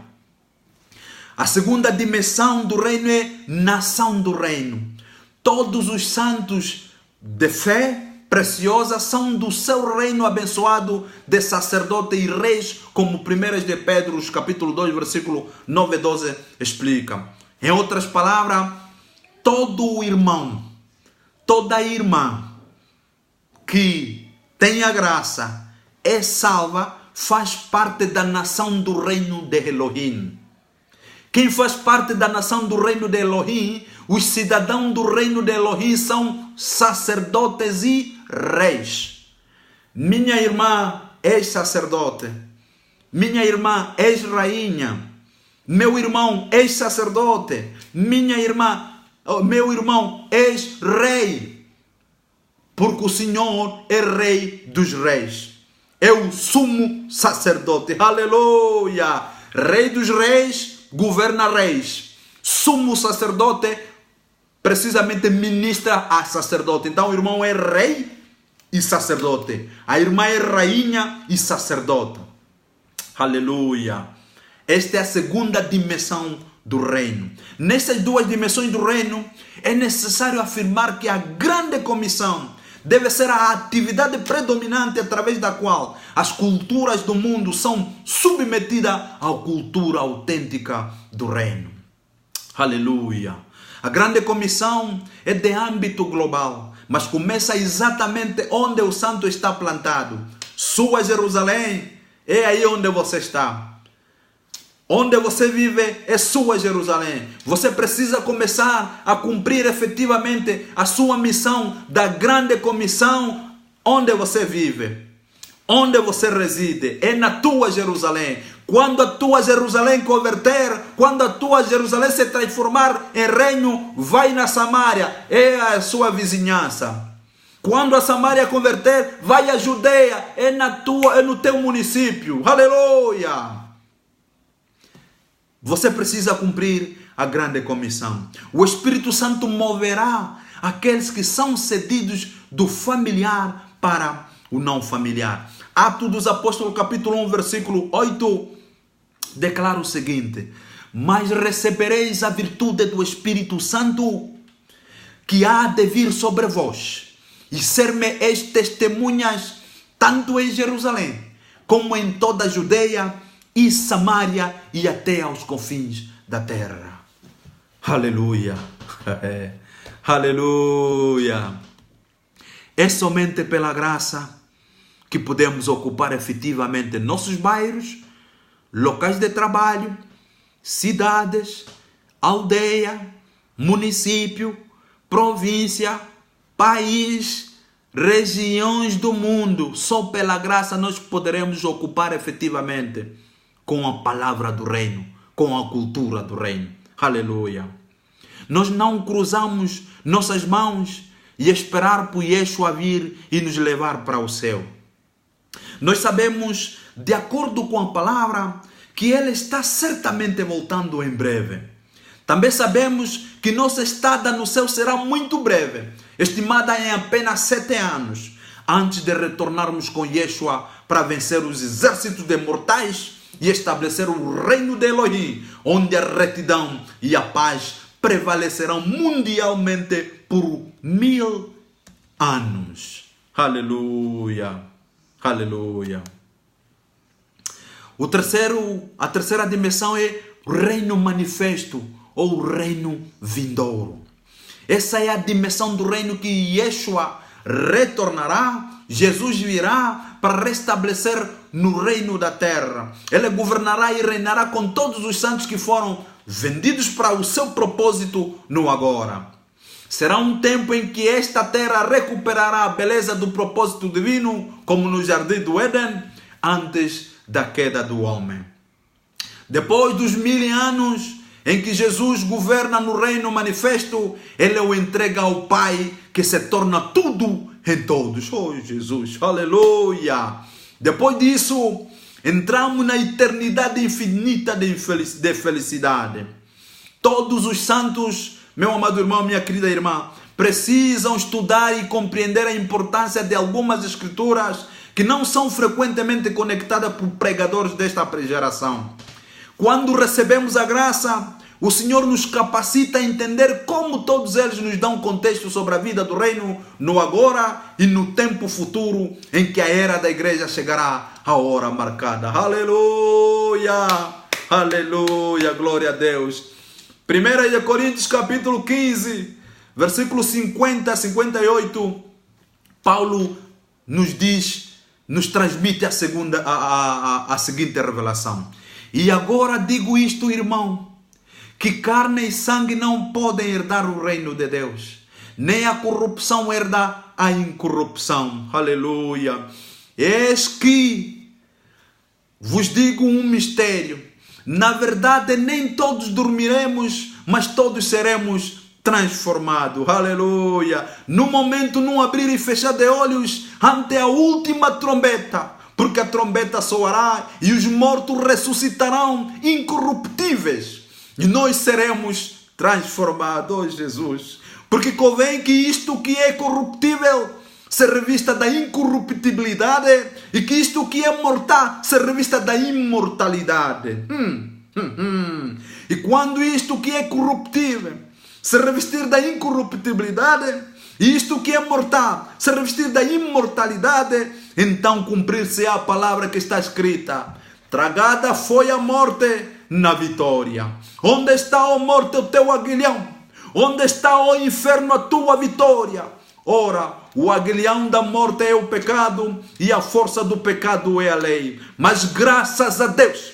[SPEAKER 1] A segunda dimensão do reino é nação do reino. Todos os santos de fé preciosa são do seu reino abençoado de sacerdote e reis, como 1 de Pedro, capítulo 2, versículo 9 e 12 explica. Em outras palavras, todo irmão, toda irmã que tem a graça, é salva, faz parte da nação do reino de Elohim. Quem faz parte da nação do reino de Elohim, os cidadãos do reino de Elohim são sacerdotes e reis. Minha irmã, és sacerdote. Minha irmã, és rainha. Meu irmão, és sacerdote. Minha irmã, meu irmão, és rei. Porque o Senhor é rei dos reis. É o sumo sacerdote. Aleluia! Rei dos reis, governa reis. Sumo sacerdote, precisamente ministra a sacerdote. Então o irmão é rei e sacerdote. A irmã é rainha e sacerdota. Aleluia! Esta é a segunda dimensão do reino. Nessas duas dimensões do reino, é necessário afirmar que a grande comissão deve ser a atividade predominante através da qual as culturas do mundo são submetidas à cultura autêntica do reino. Aleluia! A grande comissão é de âmbito global, mas começa exatamente onde o santo está plantado. Sua Jerusalém, é aí onde você está. Onde você vive é sua Jerusalém. Você precisa começar a cumprir efetivamente a sua missão da grande comissão onde você vive. Onde você reside. É na tua Jerusalém. Quando a tua Jerusalém converter, quando a tua Jerusalém se transformar em reino, vai na Samaria. É a sua vizinhança. Quando a Samaria converter, vai a Judeia. É no teu município. Aleluia! Você precisa cumprir a grande comissão. O Espírito Santo moverá aqueles que são cedidos do familiar para o não familiar. Atos dos Apóstolos, capítulo 1, versículo 8, declara o seguinte: mas recebereis a virtude do Espírito Santo, que há de vir sobre vós, e ser-me-eis testemunhas, tanto em Jerusalém, como em toda a Judeia e Samaria e até aos confins da terra. Aleluia! Aleluia! É somente pela graça que podemos ocupar efetivamente nossos bairros, locais de trabalho, cidades, aldeia, município, província, país, regiões do mundo. Só pela graça nós poderemos ocupar efetivamente com a palavra do reino, com a cultura do reino. Aleluia! Nós não cruzamos nossas mãos e esperar por Yeshua vir e nos levar para o céu. Nós sabemos, de acordo com a palavra, que Ele está certamente voltando em breve. Também sabemos que nossa estada no céu será muito breve, estimada em apenas 7 anos, antes de retornarmos com Yeshua para vencer os exércitos de mortais e estabelecer o reino de Elohim, onde a retidão e a paz prevalecerão mundialmente por 1000 anos. Aleluia! Aleluia! A terceira dimensão é o reino manifesto ou o reino vindouro. Essa é a dimensão do reino que Yeshua retornará. Jesus virá para restabelecer no reino da terra. Ele governará e reinará com todos os santos que foram vendidos para o seu propósito no agora. Será um tempo em que esta terra recuperará a beleza do propósito divino, como no jardim do Éden, antes da queda do homem. Depois dos 1000 anos em que Jesus governa no reino manifesto, Ele o entrega ao Pai, que se torna tudo em todos. Oh Jesus, aleluia! Depois disso, entramos na eternidade infinita de felicidade. Todos os santos, meu amado irmão, minha querida irmã, precisam estudar e compreender a importância de algumas escrituras que não são frequentemente conectadas por pregadores desta geração. Quando recebemos a graça, o Senhor nos capacita a entender como todos eles nos dão contexto sobre a vida do reino no agora e no tempo futuro em que a era da igreja chegará a hora marcada. Aleluia! Aleluia! Glória a Deus! 1 Coríntios capítulo 15, versículo 50 a 58, Paulo nos diz, nos transmite a seguinte revelação. E agora digo isto, irmão, que carne e sangue não podem herdar o reino de Deus, nem a corrupção herda a incorrupção. Aleluia. Eis que vos digo um mistério. Na verdade, nem todos dormiremos, mas todos seremos transformados. Aleluia. No momento, num abrir e fechar de olhos, ante a última trombeta, porque a trombeta soará e os mortos ressuscitarão incorruptíveis. E nós seremos transformados, oh Jesus. Porque convém que isto que é corruptível se revista da incorruptibilidade e que isto que é mortal se revista da imortalidade. E quando isto que é corruptível se revestir da incorruptibilidade e isto que é mortal se revestir da imortalidade, então cumprir-se a palavra que está escrita: tragada foi a morte na vitória. Onde está, ó morte, o teu aguilhão? Onde está, ó inferno, a tua vitória? Ora, o aguilhão da morte é o pecado e a força do pecado é a lei. Mas graças a Deus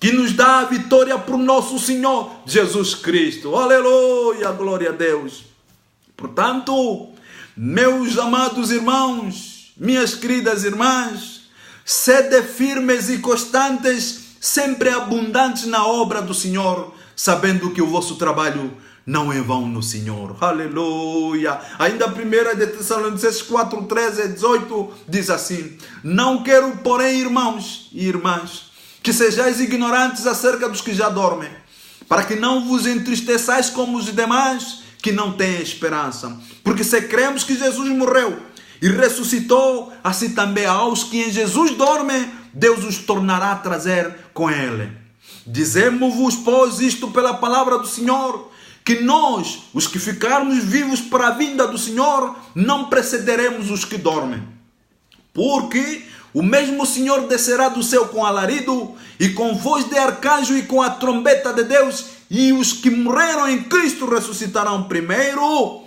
[SPEAKER 1] que nos dá a vitória por nosso Senhor Jesus Cristo. Aleluia, glória a Deus. Portanto, meus amados irmãos, minhas queridas irmãs, sede firmes e constantes, sempre abundantes na obra do Senhor, sabendo que o vosso trabalho não é vão no Senhor. Aleluia. Ainda a 1 de Tessalonicenses 4, 13 e 18 diz assim: não quero, porém, irmãos e irmãs, que sejais ignorantes acerca dos que já dormem, para que não vos entristeçais como os demais que não têm esperança. Porque se cremos que Jesus morreu e ressuscitou, assim também aos que em Jesus dormem, Deus os tornará a trazer com ele. Dizemos-vos, pois, isto pela palavra do Senhor, que nós, os que ficarmos vivos para a vinda do Senhor, não precederemos os que dormem. Porque o mesmo Senhor descerá do céu com alarido, e com voz de arcanjo, e com a trombeta de Deus, e os que morreram em Cristo ressuscitarão primeiro.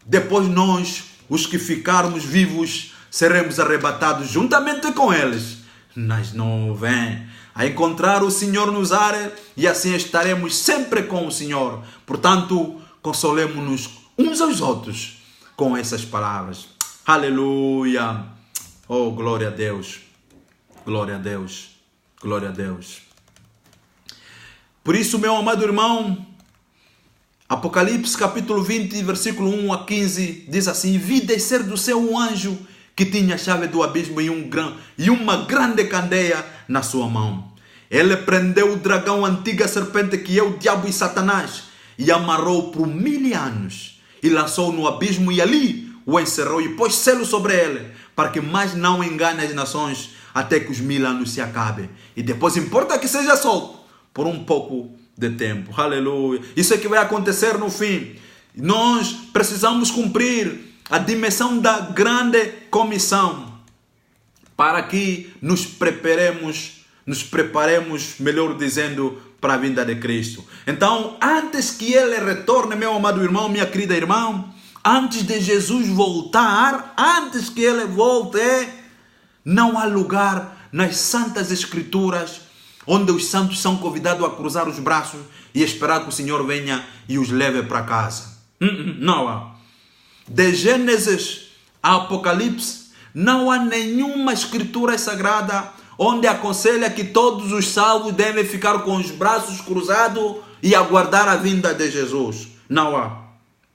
[SPEAKER 1] Depois nós, os que ficarmos vivos, seremos arrebatados juntamente com eles nas nuvens, a encontrar o Senhor nos ares, e assim estaremos sempre com o Senhor. Portanto, consolemos-nos uns aos outros com essas palavras. Aleluia. Oh, glória a Deus. Glória a Deus. Glória a Deus. Por isso, meu amado irmão, Apocalipse capítulo 20, versículo 1 a 15, diz assim: vi descer do céu um anjo que tinha a chave do abismo e uma grande candeia na sua mão. Ele prendeu o dragão, a antiga serpente, que é o diabo e Satanás, e amarrou por 1000 anos, e lançou no abismo, e ali o encerrou, e pôs selo sobre ele, para que mais não engane as nações, até que os 1000 anos se acabem. E depois importa que seja solto por um pouco de tempo. Aleluia. Isso é que vai acontecer no fim. Nós precisamos cumprir a dimensão da grande comissão, para que nos preparemos, melhor dizendo, para a vinda de Cristo. Então, antes que Ele retorne, meu amado irmão, minha querida irmã, antes de Jesus voltar, antes que Ele volte, não há lugar nas Santas Escrituras onde os santos são convidados a cruzar os braços e esperar que o Senhor venha e os leve para casa. Não há. De Gênesis a Apocalipse, não há nenhuma escritura sagrada onde aconselha que todos os salvos devem ficar com os braços cruzados e aguardar a vinda de Jesus. Não há.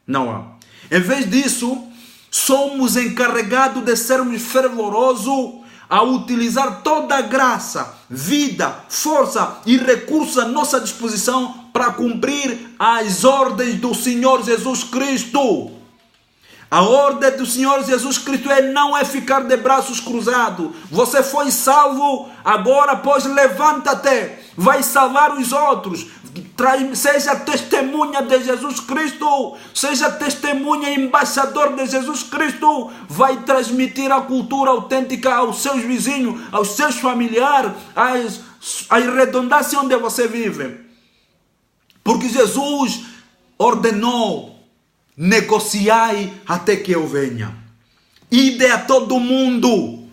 [SPEAKER 1] Não há. Em vez disso, somos encarregados de sermos fervorosos a utilizar toda a graça, vida, força e recursos à nossa disposição para cumprir as ordens do Senhor Jesus Cristo. A ordem do Senhor Jesus Cristo não é ficar de braços cruzados. Você foi salvo, agora pois levanta-te vai salvar os outros. Seja testemunha de Jesus Cristo, seja testemunha embaixador de Jesus Cristo, vai transmitir a cultura autêntica aos seus vizinhos, aos seus familiares, à redundância onde você vive. Porque Jesus ordenou: negociai até que eu venha. Ide a todo mundo,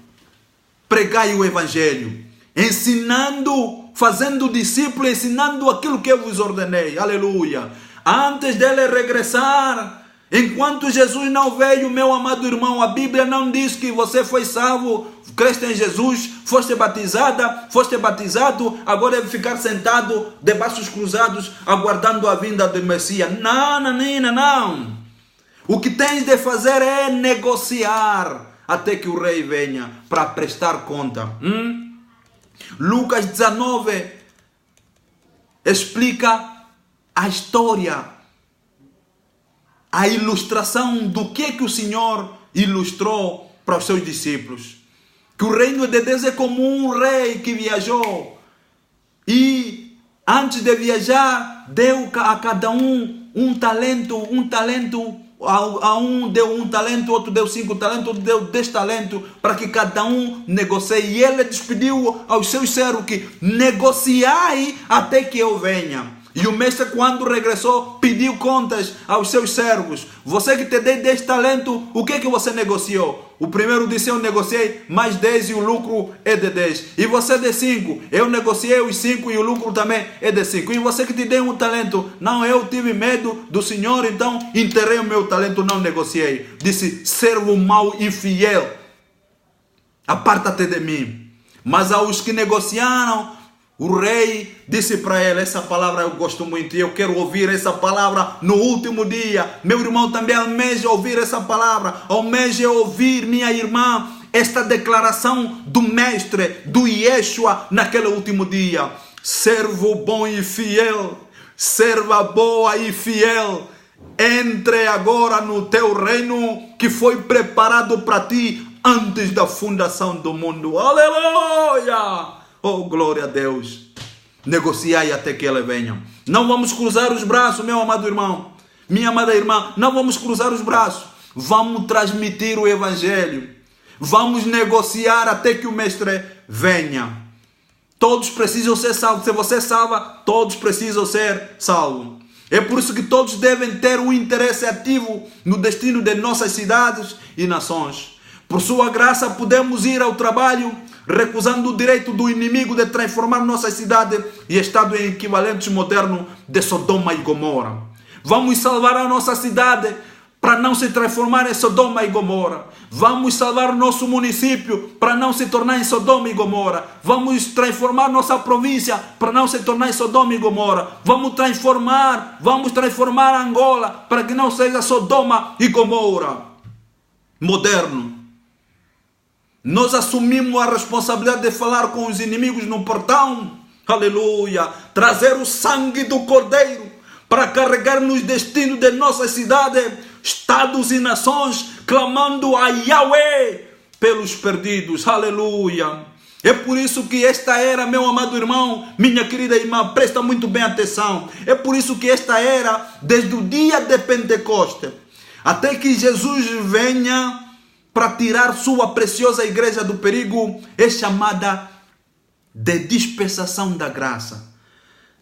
[SPEAKER 1] pregai o Evangelho, ensinando, fazendo discípulo, ensinando aquilo que eu vos ordenei. Aleluia. Antes dele regressar, enquanto Jesus não veio, meu amado irmão, a Bíblia não diz que você foi salvo, creste em Jesus, foste batizado, agora deve ficar sentado de braços cruzados, aguardando a vinda do Messias. Não. O que tens de fazer é negociar até que o rei venha para prestar conta. Lucas 19 explica a história, a ilustração do que o Senhor ilustrou para os seus discípulos. Que o reino de Deus é como um rei que viajou e antes de viajar deu a cada um talento. A um deu 1 talento, outro deu 5 talentos, outro deu 10 talentos, para que cada um negocie. E ele despediu aos seus servos que negociai até que eu venha. E o mestre, quando regressou, pediu contas aos seus servos. Você que te dei 10 talentos, o que você negociou? O primeiro disse: eu negociei mais 10 e o lucro é de 10. E você de 5, eu negociei os 5 e o lucro também é de 5. E você que te dei 1 talento, não, eu tive medo do Senhor, então enterrei o meu talento, não negociei. Disse: servo mau e fiel, aparta-te de mim. Mas aos que negociaram, o rei disse para ele: essa palavra eu gosto muito e eu quero ouvir essa palavra no último dia. Meu irmão também almeja ouvir essa palavra, almeja ouvir, minha irmã, esta declaração do mestre, do Yeshua, naquele último dia. Servo bom e fiel, serva boa e fiel, entre agora no teu reino que foi preparado para ti antes da fundação do mundo. Aleluia! Oh, glória a Deus. Negociai até que ele venha. Não vamos cruzar os braços, meu amado irmão, minha amada irmã. Não vamos cruzar os braços. Vamos transmitir o Evangelho. Vamos negociar até que o mestre venha. Todos precisam ser salvos. Se você salva, todos precisam ser salvos. É por isso que todos devem ter um interesse ativo no destino de nossas cidades e nações. Por sua graça podemos ir ao trabalho, recusando o direito do inimigo de transformar nossa cidade e estado em equivalentes modernos de Sodoma e Gomorra. Vamos salvar a nossa cidade para não se transformar em Sodoma e Gomorra. Vamos salvar nosso município para não se tornar em Sodoma e Gomorra. Vamos transformar nossa província para não se tornar em Sodoma e Gomorra. Vamos transformar Angola para que não seja Sodoma e Gomorra moderno. Nós assumimos a responsabilidade de falar com os inimigos no portão. Aleluia. Trazer o sangue do Cordeiro para carregar nos destinos de nossa cidade, estados e nações, clamando a Yahweh pelos perdidos. Aleluia. É por isso que esta era, meu amado irmão, minha querida irmã, presta muito bem atenção. É por isso que esta era, desde o dia de Pentecoste, até que Jesus venha para tirar sua preciosa igreja do perigo, é chamada de dispensação da graça.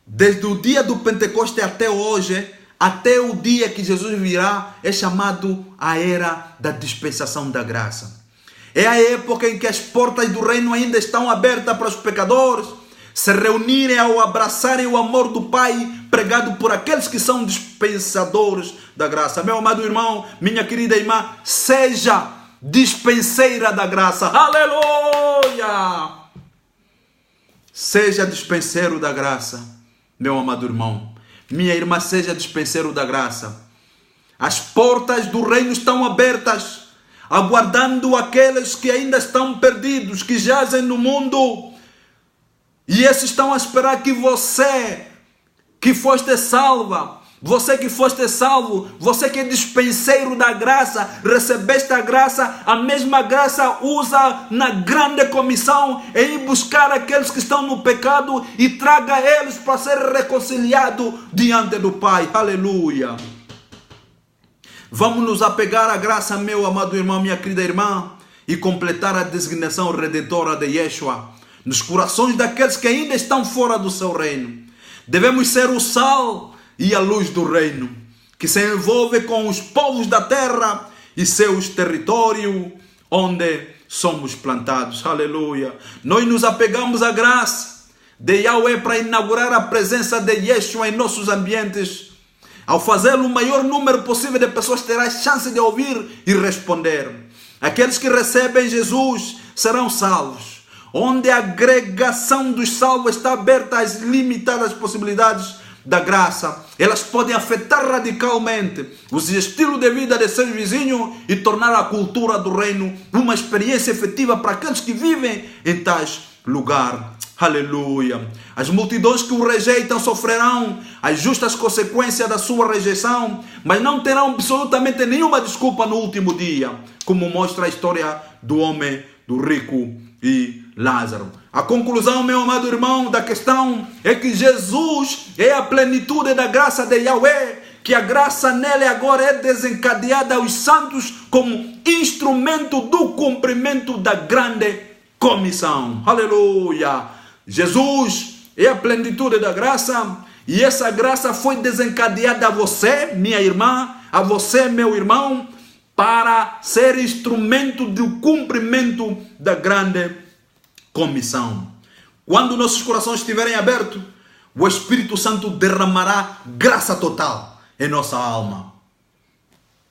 [SPEAKER 1] Desde o dia do Pentecoste até hoje, até o dia que Jesus virá, é chamado a era da dispensação da graça. É a época em que as portas do reino ainda estão abertas para os pecadores se reunirem ao abraçarem o amor do Pai pregado por aqueles que são dispensadores da graça. Meu amado irmão, minha querida irmã, seja dispenseira da graça. Aleluia! Seja dispenseiro da graça, meu amado irmão. Minha irmã, seja dispenseiro da graça. As portas do reino estão abertas, aguardando aqueles que ainda estão perdidos, que jazem no mundo. E esses estão a esperar que você, que foste salva, Você que foste salvo, você que é dispenseiro da graça, recebeste a graça, a mesma graça usa na grande comissão em ir buscar aqueles que estão no pecado e traga eles para ser reconciliado diante do Pai. Aleluia. Vamos nos apegar à graça, meu amado irmão, minha querida irmã, e completar a designação redentora de Yeshua nos corações daqueles que ainda estão fora do seu reino. Devemos ser o sal e a luz do reino, que se envolve com os povos da terra e seus territórios onde somos plantados. Aleluia. Nós nos apegamos à graça de Yahweh para inaugurar a presença de Yeshua em nossos ambientes. Ao fazê-lo, o maior número possível de pessoas terá chance de ouvir e responder. Aqueles que recebem Jesus serão salvos. Onde a agregação dos salvos está aberta às limitadas possibilidades da graça, elas podem afetar radicalmente os estilos de vida de seus vizinhos e tornar a cultura do reino uma experiência efetiva para aqueles que vivem em tais lugares. Aleluia. As multidões que o rejeitam sofrerão as justas consequências da sua rejeição, mas não terão absolutamente nenhuma desculpa no último dia, como mostra a história do homem, do rico e Lázaro. A conclusão, meu amado irmão, da questão é que Jesus é a plenitude da graça de Yahweh, que a graça nele agora é desencadeada aos santos como instrumento do cumprimento da grande comissão. Aleluia! Jesus é a plenitude da graça e essa graça foi desencadeada a você, minha irmã, a você, meu irmão, para ser instrumento do cumprimento da grande comissão. Quando nossos corações estiverem abertos, o Espírito Santo derramará graça total em nossa alma.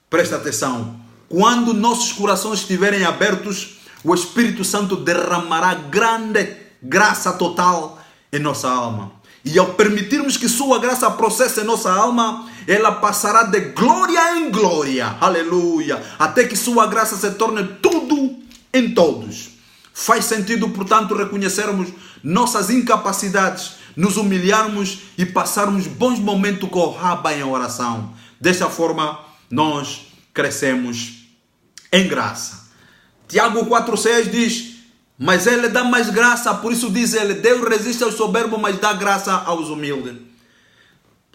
[SPEAKER 1] Presta atenção. Quando nossos corações estiverem abertos, o Espírito Santo derramará grande graça total em nossa alma. E ao permitirmos que sua graça processe em nossa alma, ela passará de glória em glória. Aleluia. Até que sua graça se torne tudo em todos. Faz sentido, portanto, reconhecermos nossas incapacidades, nos humilharmos e passarmos bons momentos com o Rabá em oração. Desta forma, nós crescemos em graça. Tiago 4,6 diz: mas ele dá mais graça, por isso diz ele: Deus resiste aos soberbos, mas dá graça aos humildes.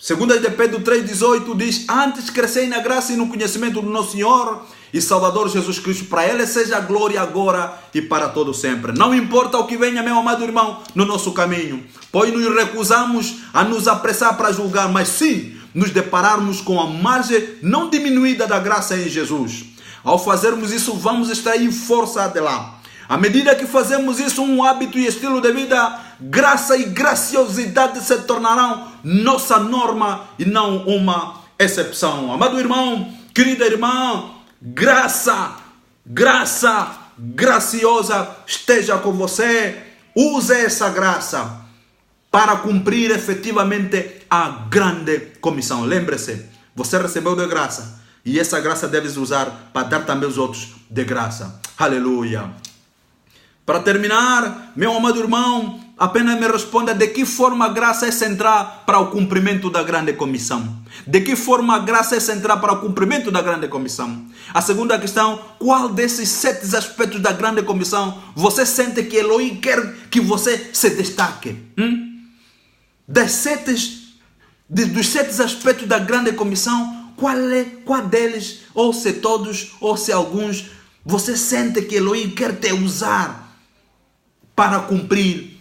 [SPEAKER 1] 2 de Pedro 3,18 diz: antes crescei na graça e no conhecimento do nosso Senhor e Salvador Jesus Cristo. Para Ele seja a glória agora e para todo sempre. Não importa o que venha, meu amado irmão, no nosso caminho, pois nos recusamos a nos apressar para julgar, mas sim nos depararmos com a margem não diminuída da graça em Jesus. Ao fazermos isso, vamos extrair força de lá. À medida que fazemos isso, um hábito e estilo de vida, graça e graciosidade se tornarão nossa norma e não uma exceção. Amado irmão, querida irmã, graça graciosa esteja com você. Use essa graça para cumprir efetivamente a grande comissão. Lembre-se, você recebeu de graça e essa graça deve usar para dar também aos outros de graça. Aleluia. Para terminar, meu amado irmão, apenas me responda de que forma a graça é central para o cumprimento da grande comissão. De que forma a graça é central para o cumprimento da grande comissão? A segunda questão: qual desses 7 aspectos da grande comissão você sente que Elohim quer que você se destaque? Dos 7 aspectos da grande comissão, qual deles, ou se todos, ou se alguns, você sente que Elohim quer te usar para cumprir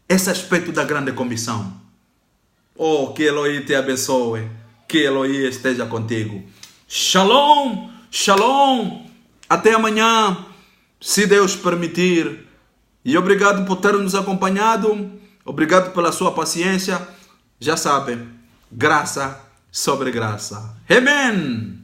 [SPEAKER 1] esse aspecto da grande comissão? Oh, que Elohim te abençoe, que Elohim esteja contigo. Shalom, shalom, até amanhã, se Deus permitir. E obrigado por ter nos acompanhado, obrigado pela sua paciência. Já sabe, graça sobre graça. Amém.